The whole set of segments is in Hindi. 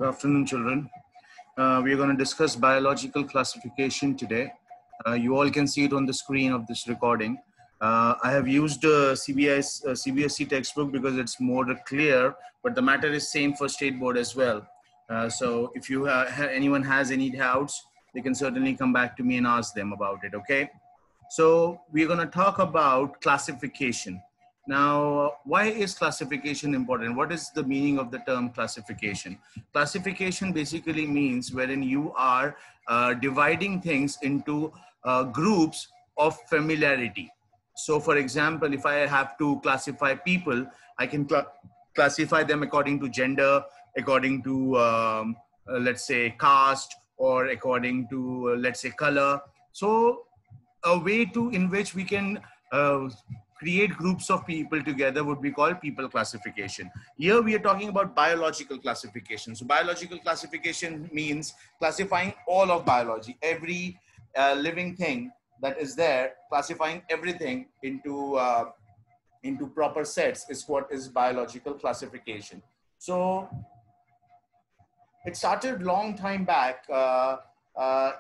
Good afternoon, children. We are going to discuss biological classification today. You all can see it on the screen of this recording. I have used CBSE textbook because it's more clear, but the matter is same for state board as well. So if you anyone has any doubts, they can certainly come back to me and ask them about it, okay? So we're going to talk about classification. Now, why is classification important? What is the meaning of the term classification? Classification basically means wherein you are dividing things into groups of familiarity. So for example, if I have to classify people, I can classify them according to gender, according to, let's say, caste, or according to, let's say, color. So a way in which we can create groups of people together would be called people classification. Here we are talking about biological classification. So biological classification means classifying all of biology, every living thing that is there, classifying everything into proper sets is what is biological classification. So it started long time back,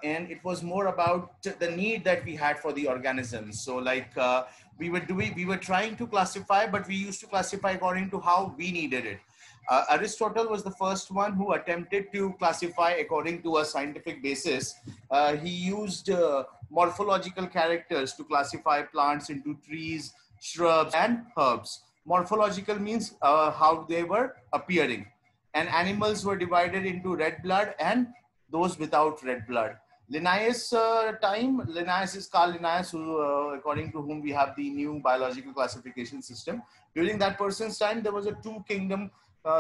and it was more about the need that we had for the organisms. So like we were trying to classify, but we used to classify according to how we needed it. Aristotle was the first one who attempted to classify according to a scientific basis. He used morphological characters to classify plants into trees, shrubs, and herbs. Morphological means how they were appearing. And animals were divided into red blood and those without red blood. Linnaeus Linnaeus is Carl Linnaeus, who, according to whom we have the new biological classification system. During that person's time, there was a two-kingdom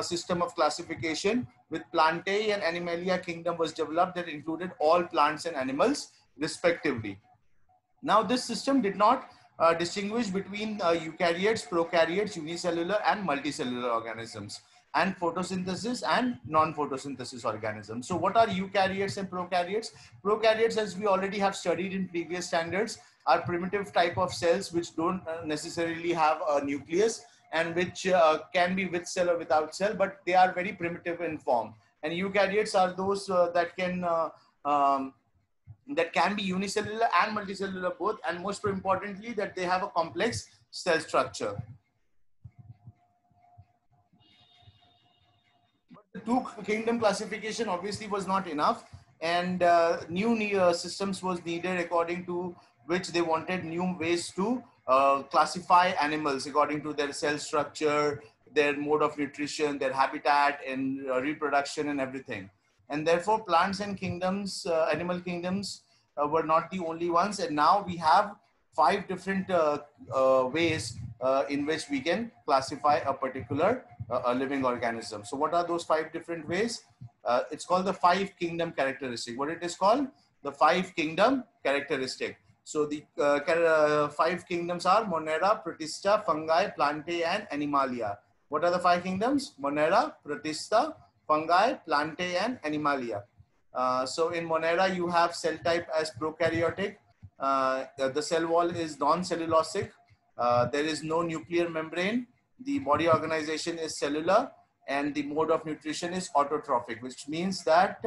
system of classification, with Plantae and Animalia kingdom was developed that included all plants and animals respectively. Now, this system did not distinguish between eukaryotes, prokaryotes, unicellular and multicellular organisms, and photosynthesis and non-photosynthesis organisms. So what are eukaryotes and prokaryotes? Prokaryotes, as we already have studied in previous standards, are primitive type of cells which don't necessarily have a nucleus, and which can be with cell or without cell, but they are very primitive in form. And eukaryotes are those that can be unicellular and multicellular both, and most importantly that they have a complex cell structure. The two kingdom classification obviously was not enough, and new systems was needed, according to which they wanted new ways to classify animals according to their cell structure, their mode of nutrition, their habitat, and reproduction and everything. And therefore plants and kingdoms, animal kingdoms were not the only ones, and now we have 5 different ways in which we can classify a particular a living organism. So what are those 5 different ways? It's called the 5 kingdom characteristic. What it is called? The 5 kingdom characteristic. So the 5 kingdoms are Monera, Protista, Fungi, Plantae, and Animalia. What are the 5 kingdoms? Monera, Protista, Fungi, Plantae, and Animalia. So in Monera, you have cell type as prokaryotic. The cell wall is non-cellulosic. There is no nuclear membrane. The body organization is cellular, and the mode of nutrition is autotrophic, which means that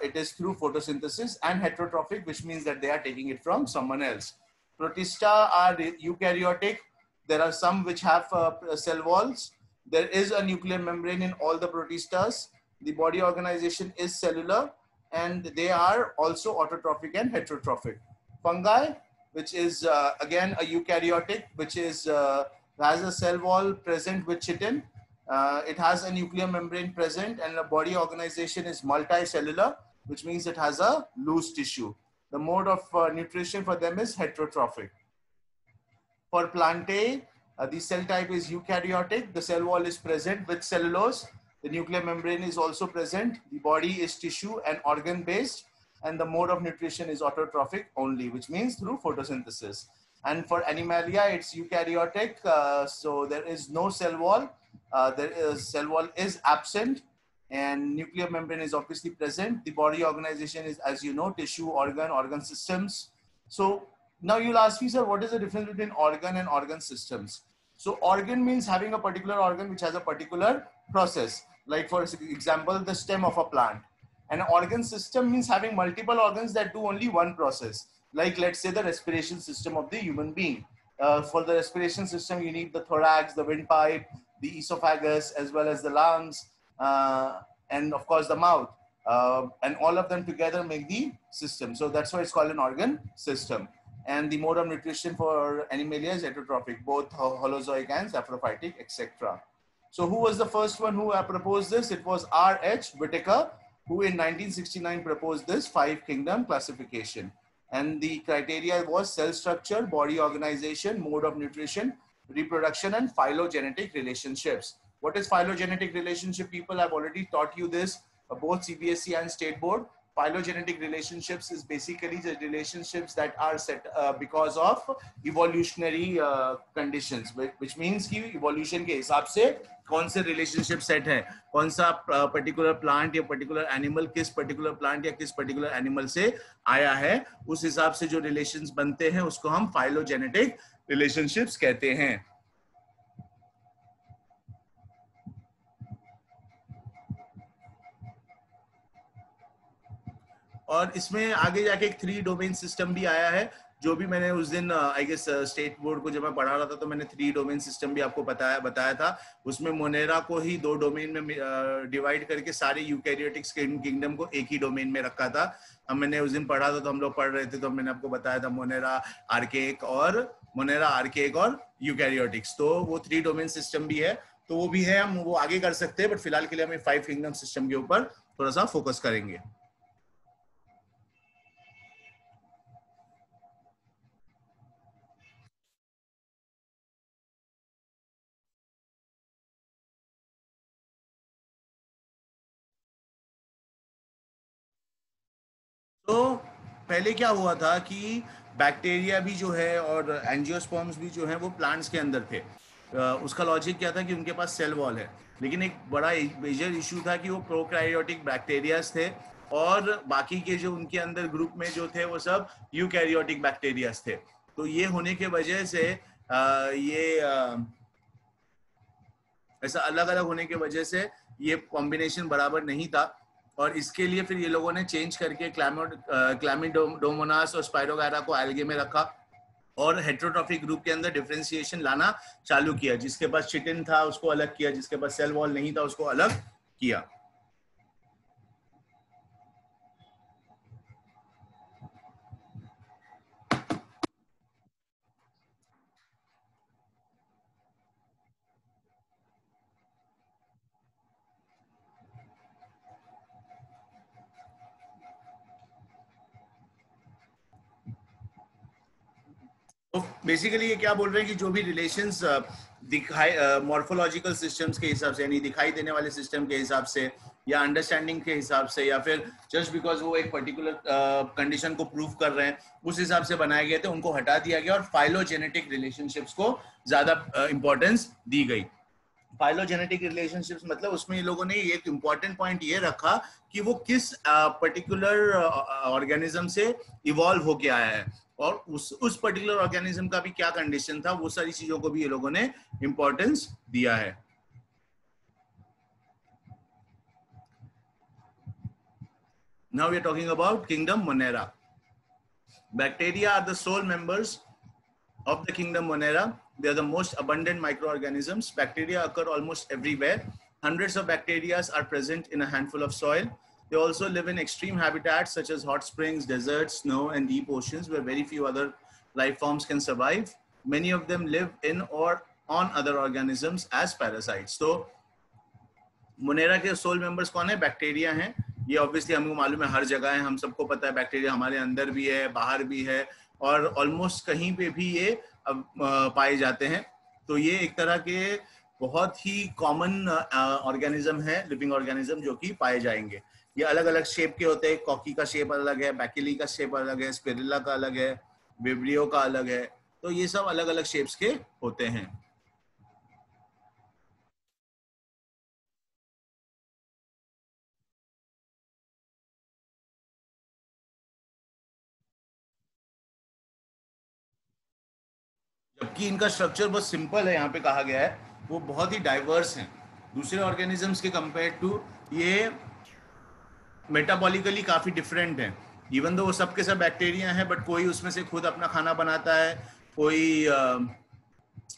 it is through photosynthesis, and heterotrophic, which means that they are taking it from someone else. Protista are eukaryotic. There are some which have cell walls. There is a nuclear membrane in all the protistas. The body organization is cellular, and they are also autotrophic and heterotrophic. Fungi, which is again a eukaryotic, which is has a cell wall present with chitin. It has a nuclear membrane present, and the body organization is multicellular, which means it has a loose tissue. The mode of nutrition for them is heterotrophic. For Plantae, the cell type is eukaryotic. The cell wall is present with cellulose. The nuclear membrane is also present. The body is tissue and organ based, and the mode of nutrition is autotrophic only, which means through photosynthesis. And for Animalia, it's eukaryotic, so there is no cell wall. Cell wall is absent, and nuclear membrane is obviously present. The body organization is, as you know, tissue, organ systems. So now you'll ask me, sir, what is the difference between organ and organ systems? So organ means having a particular organ which has a particular process. like for example, the stem of a plant. An organ system means having multiple organs that do only one process. Like let's say the respiration system of the human being. For the respiration system, you need the thorax, the windpipe, the esophagus, as well as the lungs, and of course the mouth. And all of them together make the system. So that's why it's called an organ system. And the mode of nutrition for Animalia is heterotrophic, both holozoic and saprophytic, etc. So who was the first one who proposed this? It was R.H. Whitaker, who in 1969 proposed this 5-kingdom classification. And the criteria was cell structure, body organization, mode of nutrition, reproduction, and phylogenetic relationships. What is phylogenetic relationship? People have already taught you this, both CBSE and State Board. Phylogenetic relationships is basically the relationships that are set because of evolutionary conditions, which means कि evolution के हिसाब से कौन से relationship set है, कौन सा particular plant या particular animal किस particular plant या किस particular animal से आया है, उस हिसाब से जो relations बनते हैं उसको हम phylogenetic relationships कहते हैं. और इसमें आगे जाके एक 3 डोमेन सिस्टम भी आया है, जो भी मैंने उस दिन आई गेस स्टेट बोर्ड को जब मैं पढ़ा रहा था तो मैंने 3 डोमेन सिस्टम भी आपको बताया था. उसमें मोनेरा को ही 2 डोमेन में डिवाइड करके सारे यूकैरियोटिक किंगडम को एक ही डोमेन में रखा था. हम मैंने उस दिन पढ़ा था, तो हम लोग पढ़ रहे थे, तो मैंने आपको बताया था मोनेरा आर्केक और यूकैरियोटिक्स. तो वो 3 डोमेन सिस्टम भी है, तो वो भी है, हम वो आगे कर सकते हैं, बट फिलहाल के लिए हमें 5 किंगडम सिस्टम के ऊपर थोड़ा सा फोकस करेंगे. तो पहले क्या हुआ था कि बैक्टीरिया भी जो है और एंजियोस्पर्म्स भी जो है वो प्लांट्स के अंदर थे. उसका लॉजिक क्या था कि उनके पास सेल वॉल है, लेकिन एक बड़ा मेजर इशू था कि वो प्रोकैरियोटिक बैक्टीरियाज थे और बाकी के जो उनके अंदर ग्रुप में जो थे वो सब यूकैरियोटिक बैक्टीरियाज थे. तो ये होने के वजह से ऐसा अलग अलग होने के वजह से ये कॉम्बिनेशन बराबर नहीं था, और इसके लिए फिर ये लोगों ने चेंज करके क्लैमिडोमोनास और स्पाइरोगायरा को एल्गे में रखा और हेटेरोट्रॉफिक ग्रुप के अंदर डिफरेंशिएशन लाना चालू किया. जिसके पास चिटिन था उसको अलग किया, जिसके पास सेल वॉल नहीं था उसको अलग किया. तो बेसिकली ये क्या बोल रहे हैं कि जो भी रिलेशंस दिखाई मॉर्फोलॉजिकल सिस्टम्स के हिसाब से, यानी दिखाई देने वाले सिस्टम के हिसाब से या अंडरस्टैंडिंग के हिसाब से, या फिर जस्ट बिकॉज वो एक पर्टिकुलर कंडीशन को प्रूव कर रहे हैं उस हिसाब से बनाए गए थे, उनको हटा दिया गया और फाइलोजेनेटिक रिलेशनशिप्स को ज्यादा इंपॉर्टेंस दी गई. फाइलोजेनेटिक रिलेशनशिप्स मतलब उसमें ये लोगों ने एक इंपॉर्टेंट पॉइंट ये रखा कि वो किस पर्टिकुलर ऑर्गेनिज्म से इवॉल्व होके आया है और उस पर्टिकुलर ऑर्गेनिज्म का भी क्या कंडीशन था, वो सारी चीजों को भी ये लोगों ने इंपॉर्टेंस दिया है. Now we are talking about kingdom Monera. Bacteria are the sole members of the kingdom Monera. They are the most abundant microorganisms. Bacteria occur almost everywhere. Hundreds of bacteria are present in a handful of soil. They also live in extreme habitats such as hot springs, deserts, snow, and deep oceans where very few other life forms can survive. Many of them live in or on other organisms as parasites. So, Monera के सोल मेंबर्स कौन है? बैक्टीरिया हैं. ये ऑब्वियसली हमको मालूम है, हर जगह है, हम सबको पता है बैक्टीरिया हमारे अंदर भी है, बाहर भी है, और ऑलमोस्ट कहीं पे भी ये पाए जाते हैं. तो ये एक तरह के बहुत ही कॉमन ऑर्गेनिज्म है, लिविंग ऑर्गेनिज्म, जो कि पाए जाएंगे. ये अलग अलग शेप के होते हैं. कॉकी का शेप अलग है, बैकिली का शेप अलग है, स्पिरुलिना का अलग है, विब्रियो का अलग है. तो ये सब अलग अलग शेप्स के होते हैं. जबकि इनका स्ट्रक्चर बहुत सिंपल है, यहाँ पे कहा गया है, वो बहुत ही डाइवर्स हैं. दूसरे ऑर्गेनिजम्स के कंपेयर टू ये मेटाबॉलिकली काफ़ी डिफरेंट है। इवन दो वो सब के सब बैक्टीरिया हैं, बट कोई उसमें से खुद अपना खाना बनाता है, कोई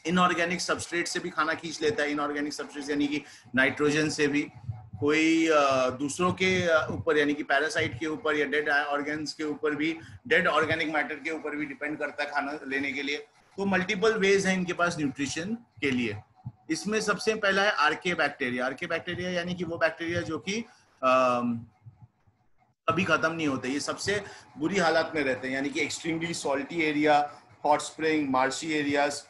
इनऑर्गेनिक सबस्ट्रेट से भी खाना खींच लेता है, इनऑर्गेनिक सबस्ट्रेट यानी कि नाइट्रोजन से भी, कोई दूसरों के ऊपर यानी कि पैरासाइट के ऊपर या डेड ऑर्गेन्स के ऊपर भी, डेड ऑर्गेनिक मैटर के ऊपर भी डिपेंड करता है खाना लेने के लिए। तो मल्टीपल वेज हैं इनके पास न्यूट्रिशन के लिए। इसमें सबसे पहला है आर्के बैक्टीरिया। आर्के बैक्टीरिया यानी कि वो बैक्टीरिया जो कि कभी खत्म नहीं होते, ये सबसे बुरी हालत में रहते हैं, यानी कि extremely salty area, hot spring, marshy areas.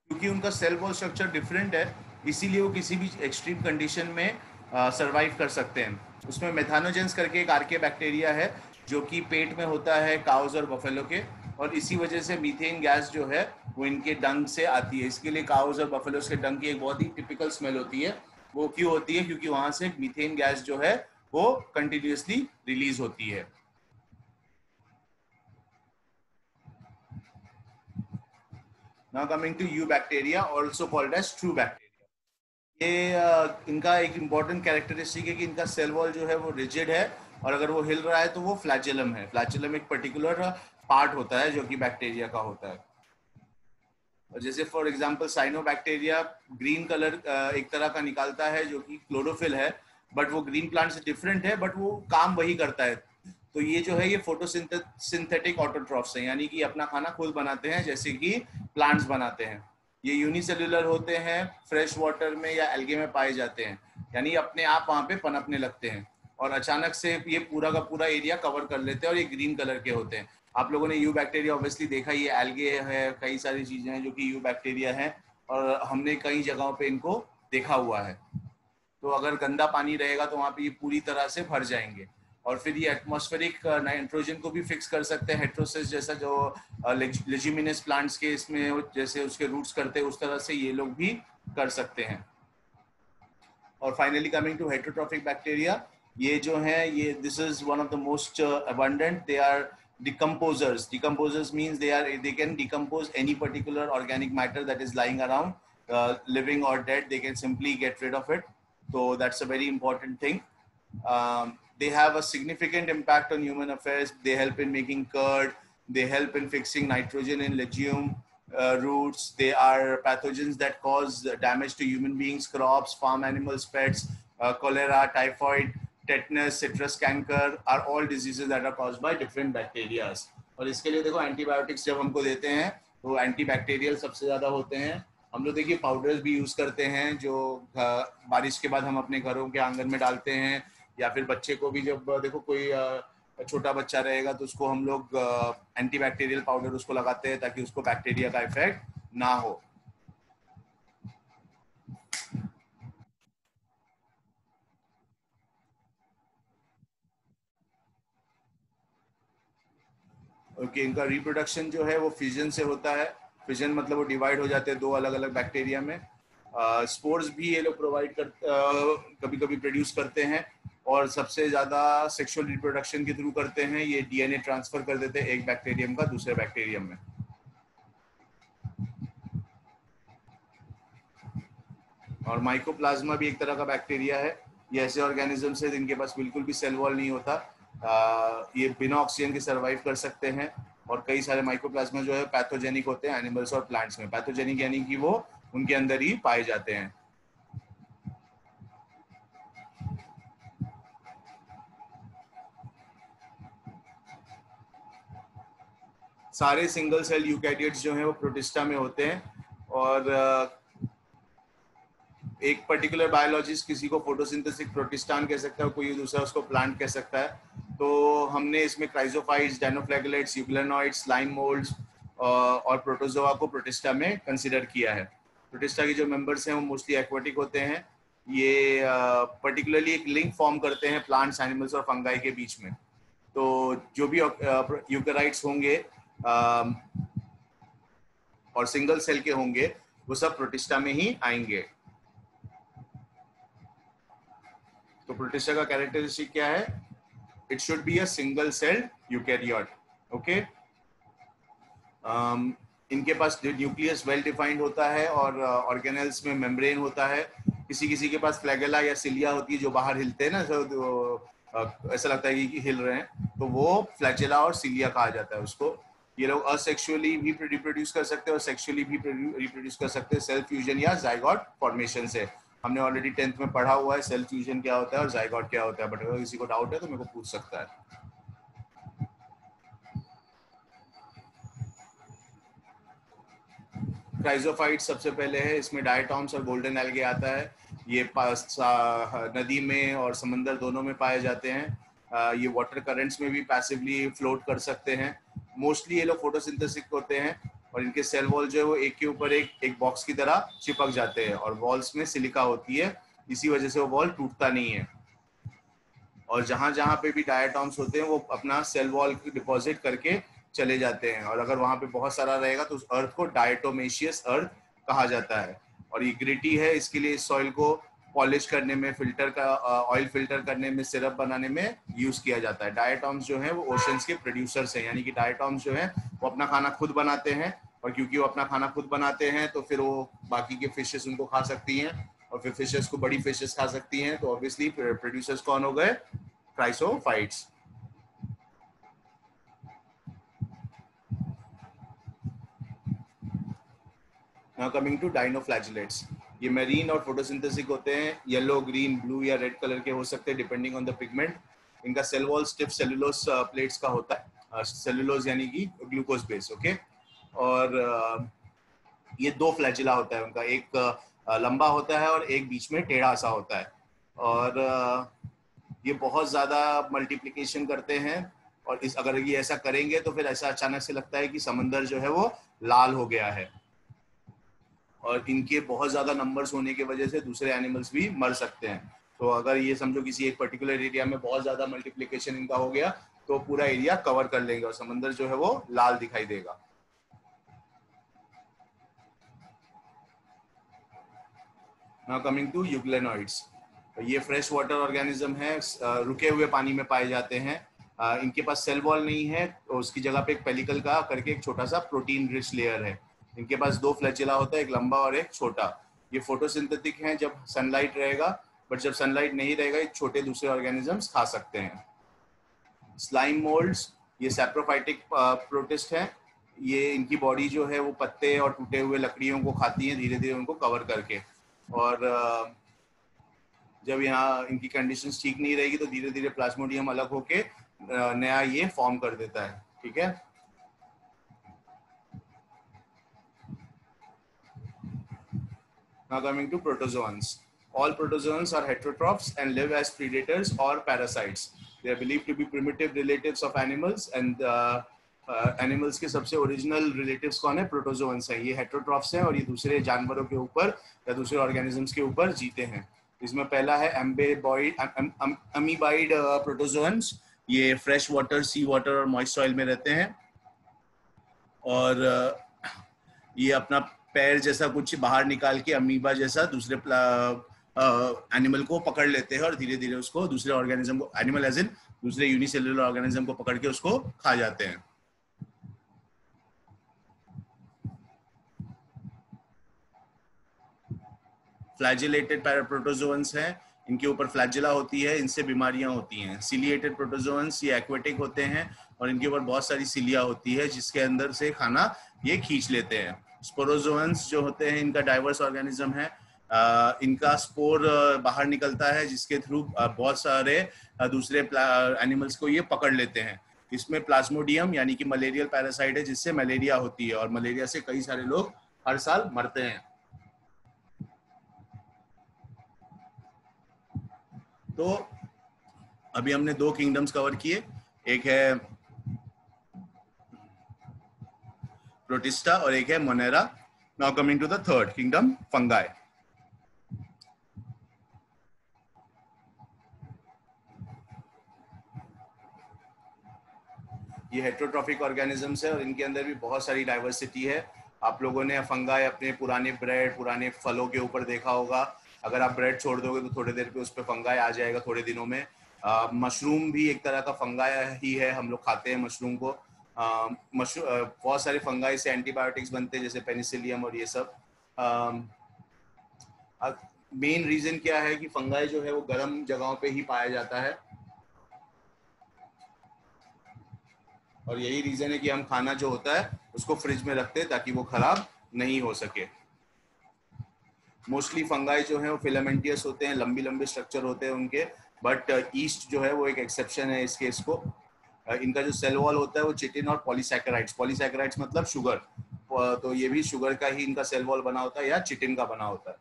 क्योंकि उनका सेल वॉल स्ट्रक्चर डिफरेंट है, इसीलिए वो किसी भी एक्सट्रीम कंडीशन में सरवाइव कर सकते हैं। उसमें मेथानोजेंस करके एक आर्के बैक्टीरिया है जो कि पेट में होता है काउज और बफेलो के, और इसी वजह से मीथेन गैस जो है वो इनके डंग से आती है। इसके लिए काउज और बफेलोस के डंग की एक बहुत ही टिपिकल स्मेल होती है। वो क्यों होती है? क्योंकि वहां से मीथेन गैस जो है वो कंटिन्यूसली रिलीज होती है। Now coming to eubacteria, also called as true bacteria. ये इनका एक इम्पॉर्टेंट कैरेक्टरिस्टिक है कि इनका सेल वॉल जो है वो रिजिड है, और अगर वो हिल रहा है तो वो फ्लैचेलम है। फ्लैचेलम एक पर्टिकुलर पार्ट होता है जो कि बैक्टीरिया का होता है। और जैसे for example cyanobacteria green colour एक तरह का निकालता है जो कि क्लोरोफिल है, बट वो ग्रीन प्लांट से डिफरेंट है, बट वो काम वही करता है। तो ये जो है ये फोटोसिंथेटिक ऑटोट्रॉफ्स हैं, यानी कि अपना खाना खुद बनाते हैं जैसे कि प्लांट्स बनाते हैं। ये यूनिसेल्युलर होते हैं, फ्रेश वाटर में या एल्गे में पाए जाते हैं, यानी अपने आप वहाँ पे पनपने लगते हैं, और अचानक से ये पूरा का पूरा एरिया कवर कर लेते हैं, और ये ग्रीन कलर के होते हैं। आप लोगों ने यू बैक्टीरिया ऑब्वियसली देखा, ये एल्गे है, कई सारी चीजें हैं जो कि यू बैक्टीरिया है, और हमने कई जगहों पे इनको देखा हुआ है। तो अगर गंदा पानी रहेगा तो वहाँ पे ये पूरी तरह से भर जाएंगे, और फिर ये एटमॉस्फेरिक नाइट्रोजन को भी फिक्स कर सकते हैं। हेट्रोसिस जैसा जो लेज्यूमिनस प्लांट्स के इसमें जैसे उसके रूट्स करते हैं, उस तरह से ये लोग भी कर सकते हैं। और finally coming to heterotrophic bacteria, ये जो है ये this is one of the most abundant. They are decomposers. Decomposers means they can decompose any particular organic matter that is lying around, living or dead. They can simply get rid of it. So that's a very important thing. They have a significant impact on human affairs. They help in making curd. They help in fixing nitrogen in legume roots. They are pathogens that cause damage to human beings, crops, farm animals, pets. Cholera, typhoid, tetanus, citrus canker are all diseases that are caused by different bacteria. और इसके लिए देखो एंटीबायोटिक्स जब हमको देते हैं तो एंटीबैक्टीरियल सबसे ज़्यादा होते हैं। हम लोग देखिए पाउडर्स भी यूज़ करते हैं जो बारिश के बाद हम अपने घरों के आंगन में डालते हैं, या फिर बच्चे को भी जब देखो कोई छोटा बच्चा रहेगा तो उसको हम लोग एंटीबैक्टीरियल पाउडर उसको लगाते हैं ताकि उसको बैक्टीरिया का इफेक्ट ना हो। ओके, इनका रिप्रोडक्शन जो है वो फिजन से होता है। फिजन मतलब वो डिवाइड हो जाते हैं दो अलग अलग बैक्टीरिया में। स्पोर्स भी ये लोग प्रोवाइड कर कभी कभी प्रोड्यूस करते हैं, और सबसे ज़्यादा सेक्सुअल रिप्रोडक्शन के थ्रू करते हैं। ये डीएनए ट्रांसफर कर देते हैं एक बैक्टीरियम का दूसरे बैक्टीरियम में। और माइकोप्लाज्मा भी एक तरह का बैक्टीरिया है। ये ऐसे ऑर्गेनिजम्स है जिनके पास बिल्कुल भी सेल वॉल नहीं होता। ये बिना ऑक्सीजन के सर्वाइव कर सकते हैं, और कई सारे माइकोप्लाज्मा जो है पैथोजेनिक होते हैं एनिमल्स और प्लांट्स में। पैथोजेनिक यानी कि वो उनके अंदर ही पाए जाते हैं। सारे सिंगल सेल यूकैरियोट्स जो हैं वो प्रोटिस्टा में होते हैं, और एक पर्टिकुलर बायोलॉजिस्ट किसी को फोटोसिंथेसिस प्रोटिस्टान कह सकता है, कोई दूसरा उसको प्लांट कह सकता है। तो हमने इसमें क्राइजोफाइट्स, डायनोफ्लैगेलेट्स, यूग्लेनॉइड्स, स्लाइम मोल्ड्स और प्रोटोजोआ को प्रोटिस्टा में कंसिडर किया है। प्रोटिस्टा के जो मेंबर्स हैं वो मोस्टली एक्वाटिक होते हैं। ये पर्टिकुलरली एक लिंक फॉर्म करते हैं प्लांट्स, एनिमल्स और फंगाई के बीच में। तो जो भी यूकैरियोट्स होंगे और सिंगल सेल के होंगे वो सब प्रोटिस्टा में ही आएंगे। तो प्रोटिस्टा का कैरेक्टरिस्टिक क्या है? It should be a single celled eukaryote. Okay. इनके पास न्यूक्लियस वेल डिफाइंड होता है और ऑर्गेनेल्स में मेम्ब्रेन होता है। किसी किसी के पास फ्लैगेला या सिलिया होती है जो बाहर हिलते हैं ना, ऐसा लगता है कि हिल रहे हैं, तो वो फ्लैजेला और सिलिया कहा जाता है उसको। ये लोग असेक्सुअली भी रिप्रोड्यूस कर सकते हैं और सेक्सुअली भी रिप्रोड्यूस कर सकते हैं, सेल्फ फ्यूजन या जाइगोट फॉर्मेशन से। हमने ऑलरेडी 10th में पढ़ा हुआ है सेल्फ फ्यूजन क्या होता है और जाइगोट क्या होता है, बट अगर किसी को डाउट है तो मेरे को पूछ सकता है। क्राइजोफाइट सबसे पहले है, इसमें डायटॉम्स और गोल्डन एल्गे आता है। ये नदी में और समंदर दोनों में पाए जाते हैं। ये वाटर करंट्स में भी पैसिवली फ्लोट कर सकते हैं। मोस्टली ये लोग फोटोसिंथेसिस होते हैं और इनके सेल वॉल जो है वो एक के ऊपर एक बॉक्स की तरह चिपक जाते हैं और वॉल्स में सिलिका होती है, इसी वजह से वो वॉल टूटता नहीं है। और जहां जहां पे भी डायटॉम्स होते हैं वो अपना सेल वॉल डिपॉजिट करके चले जाते हैं, और अगर वहां पे बहुत सारा रहेगा तो उस अर्थ को डायटोमेशियस अर्थ कहा जाता है। और ये ग्रिटी है, इसके लिए इस सॉइल को पॉलिश करने में, फिल्टर का ऑयल फिल्टर करने में, सिरप बनाने में यूज किया जाता है। डायटॉम्स जो है वो ओशंस के प्रोड्यूसर्स हैं, यानी कि डायटॉम्स जो है वो अपना खाना खुद बनाते हैं, और क्योंकि वो अपना खाना खुद बनाते हैं तो फिर वो बाकी के फिशेस उनको खा सकती हैं, और फिर फिशेस को बड़ी फिशेस खा सकती हैं, तो ऑब्वियसली प्रोड्यूसर्स कौन हो गए? Chrysophytes. Now coming to dinoflagellates. ये मेरीन और फोटोसिंथेटिक होते हैं, येलो, ग्रीन, ब्लू या रेड कलर के हो सकते हैं डिपेंडिंग ऑन द पिगमेंट। इनका cell wall stiff cellulose plates का होता है, सेलुलोज यानी कि ग्लूकोज बेस, ओके। और ये दो फ्लैजिला होता है उनका, एक लंबा होता है और एक बीच में टेढ़ा सा होता है। और ये बहुत ज़्यादा मल्टीप्लिकेशन करते हैं, और इस अगर ये ऐसा करेंगे तो फिर ऐसा अचानक से लगता है कि समंदर जो है वो लाल हो गया है। और इनके बहुत ज़्यादा नंबर्स होने की वजह से दूसरे एनिमल्स भी मर सकते हैं। तो अगर ये समझो किसी एक पर्टिकुलर एरिया में बहुत ज़्यादा मल्टीप्लिकेशन इनका हो गया तो पूरा एरिया कवर कर लेंगे और समंदर जो है वो लाल दिखाई देगा। Now coming to euglenoids. ये फ्रेश वाटर ऑर्गेनिज्म है, रुके हुए पानी में पाए जाते हैं। इनके पास सेल वॉल नहीं है, तो उसकी जगह पे एक पेलिकल का करके एक छोटा सा प्रोटीन रिच लेयर है। इनके पास दो फ्लैजिला होता है, एक लंबा और एक छोटा। ये फोटोसिंथेटिक हैं जब सनलाइट रहेगा, बट जब सनलाइट नहीं रहेगा ये छोटे दूसरे ऑर्गेनिजम्स खा सकते हैं। स्लाइम मोल्ड्स, ये सैप्रोफाइटिक प्रोटिस्ट हैं। ये इनकी बॉडी जो है वो पत्ते और टूटे हुए लकड़ियों को खाती है, धीरे धीरे उनको कवर करके। और जब यहाँ इनकी कंडीशंस ठीक नहीं रहेगी तो धीरे धीरे प्लाज्मोडियम अलग होके नया ये फॉर्म कर देता है, ठीक है। Now coming to protozoans. All protozoans are heterotrophs and live as predators or parasites. They are believed to be primitive relatives of animals, and animals के सबसे ओरिजिनल रिलेटिव्स कौन है? प्रोटोजोन्स हैं। ये हेटेरोट्रॉफ्स हैं और ये दूसरे जानवरों के ऊपर या दूसरे ऑर्गेनिजम्स के ऊपर जीते हैं। इसमें पहला है अमीबाइड प्रोटोजोन्स। ये फ्रेश वाटर, सी वाटर और मॉइस्ट सॉइल में रहते हैं, और ये अपना पैर जैसा कुछ बाहर निकाल के अमीबा जैसा दूसरे एनिमल को पकड़ लेते हैं और धीरे धीरे उसको दूसरे ऑर्गेनिज्म को, एनिमल एज इन दूसरे यूनिसेलुलर ऑर्गेनिज्म को पकड़ के उसको खा जाते हैं। फ्लैजिलेटेड प्रोटोजोन्स हैं, इनके ऊपर फ्लैजिला होती है, इनसे बीमारियां होती हैं। सिलिएटेड प्रोटोजोन्स ये एक्वेटिक होते हैं और इनके ऊपर बहुत सारी सिलिया होती है जिसके अंदर से खाना ये खींच लेते हैं। स्पोरोजोन्स जो होते हैं इनका डाइवर्स ऑर्गेनिज्म है। इनका स्पोर बाहर निकलता है जिसके थ्रू बहुत सारे दूसरे एनिमल्स को ये पकड़ लेते हैं। इसमें प्लाज्मोडियम यानी कि मलेरियल पैरासाइट है जिससे मलेरिया होती है, और मलेरिया से कई सारे लोग हर साल मरते हैं। तो अभी हमने दो किंगडम्स कवर किए, एक है प्रोटिस्टा और एक है monera. Now coming to the third kingdom, fungi. ये हेटेरोट्रॉफिक ऑर्गेनिजम्स है और इनके अंदर भी बहुत सारी डाइवर्सिटी है। आप लोगों ने फंगाई अपने पुराने ब्रेड, पुराने फलों के ऊपर देखा होगा। अगर आप ब्रेड छोड़ दोगे तो थोड़ी देर पे उस पर फंगाई आ जाएगा, थोड़े दिनों में। मशरूम भी एक तरह का फंगाई ही है, हम लोग खाते हैं मशरूम को। बहुत सारे फंगाई से एंटीबायोटिक्स बनते हैं जैसे पेनिसिलियम और ये सब। मेन रीजन क्या है कि फंगाई जो है वो गर्म जगहों पे ही पाया जाता है, और यही रीजन है कि हम खाना जो होता है उसको फ्रिज में रखते हैं ताकि वो खराब नहीं हो सके। मोस्टली फंगाई जो है वो फिलामेंटियस होते हैं, लंबी लंबे स्ट्रक्चर होते हैं उनके, बट ईस्ट जो है वो एक एक्सेप्शन है इस केस को। इनका जो सेल वॉल होता है वो चिटिन और पॉलीसैकेराइड्स, पॉलीसैकेराइड्स मतलब शुगर, तो ये भी शुगर का ही इनका सेल वॉल बना होता है या चिटिन का बना होता है।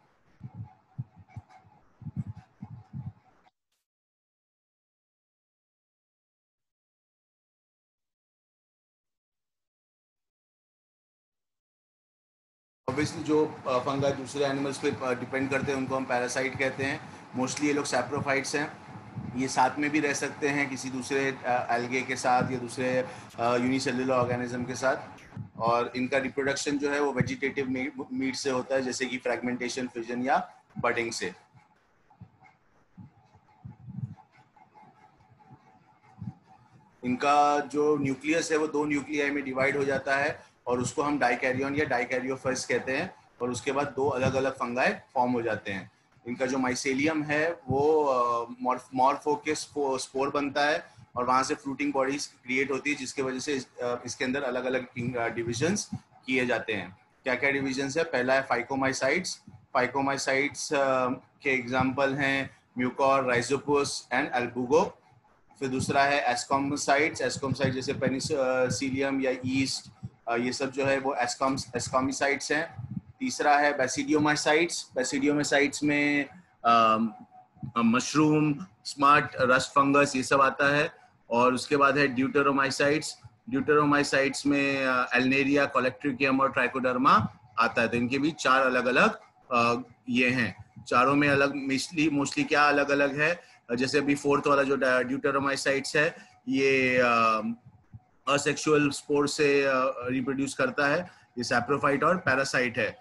ऑब्वियसली जो फंगा दूसरे एनिमल्स पे डिपेंड करते हैं उनको हम पैरासाइट कहते हैं। मोस्टली ये लोग सैप्रोफाइट्स हैं, ये साथ में भी रह सकते हैं किसी दूसरे एल्गे के साथ या दूसरे यूनिसेलुलर ऑर्गेनिज्म के साथ, और इनका रिप्रोडक्शन जो है वो वेजिटेटिव मीट से होता है जैसे कि फ्रैगमेंटेशन, फिजन या बडिंग से। इनका जो न्यूक्लियस है वो दो न्यूक्लियाई में डिवाइड हो जाता है और उसको हम डाइकैरियन या डाइकैरियोफेस कहते हैं, और उसके बाद दो अलग अलग फंगाई फॉर्म हो जाते हैं। इनका जो माइसेलियम है वो मॉर्फो के स्पोर बनता है और वहाँ से फ्रूटिंग बॉडीज क्रिएट होती है, जिसके वजह से इसके अंदर अलग अलग डिविजन्स किए जाते हैं। क्या क्या डिविजन्स है? पहला है फाइकोमाइसाइट्स। फाइकोमाइसाइट्स के एग्जाम्पल हैं म्यूकोर, राइजोपस एंड एल्बुगो। फिर दूसरा है एस्कॉमसाइट्स। एस्कॉमसाइट जैसे पेनिसिलियम या ईस्ट, ये सब जो है वो एस्कॉमिसाइट्स हैं। तीसरा है बेसिडियोमाइसाइट्स। बेसिडियोमाइसाइट्स में मशरूम, स्मार्ट, रस्ट फंगस, ये सब आता है। और उसके बाद है ड्यूटेरोमाइसाइट्स। ड्यूटेरोमाइसाइट्स में एल्नेरिया, कोलेक्ट्रिकियम और ट्राइकोडर्मा आता है। तो इनके भी चार अलग अलग ये हैं। चारों में अलग मोस्टली क्या अलग अलग है, जैसे अभी फोर्थ वाला जो ड्यूटेरोमाइसाइट्स है ये असेक्सुअल स्पोर से रिप्रोड्यूस करता है, ये सैप्रोफाइट और पैरासाइट है।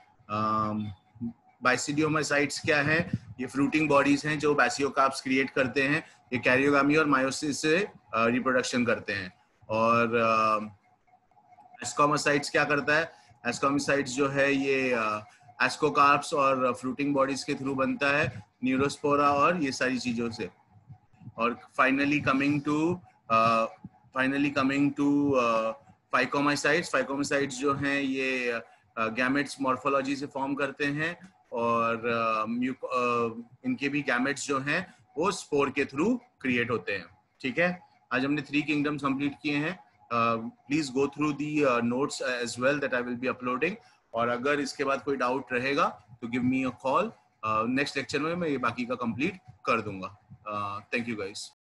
बाइसिडियोमाइसाइट्स क्या है? ये फ्रूटिंग बॉडीज हैं जो बैसियोकार्प्स क्रिएट करते हैं। ये कैरियोगामी और मायोसिस से रिप्रोडक्शन करते हैं। और एस्कोमासाइट्स क्या करता है? एस्कोमासाइट्स जो है ये एस्कोकार्प्स और फ्रूटिंग बॉडीज के थ्रू बनता है, न्यूरोस्पोरा और ये सारी चीजों से। और फाइनली कमिंग टू फाइकोमाइसाइट्स। फाइकोमाइसाइट्स जो हैं ये गैमेट्स मॉर्फोलॉजी से फॉर्म करते हैं, और इनके भी गैमेट्स जो हैं वो स्पोर के थ्रू क्रिएट होते हैं। ठीक है, आज हमने 3 किंगडम्स कंप्लीट किए हैं। Please go through the notes as well that I will be uploading, और अगर इसके बाद कोई डाउट रहेगा तो give me a call. Next lecture में मैं ये बाकी का कंप्लीट कर दूंगा। Thank you guys.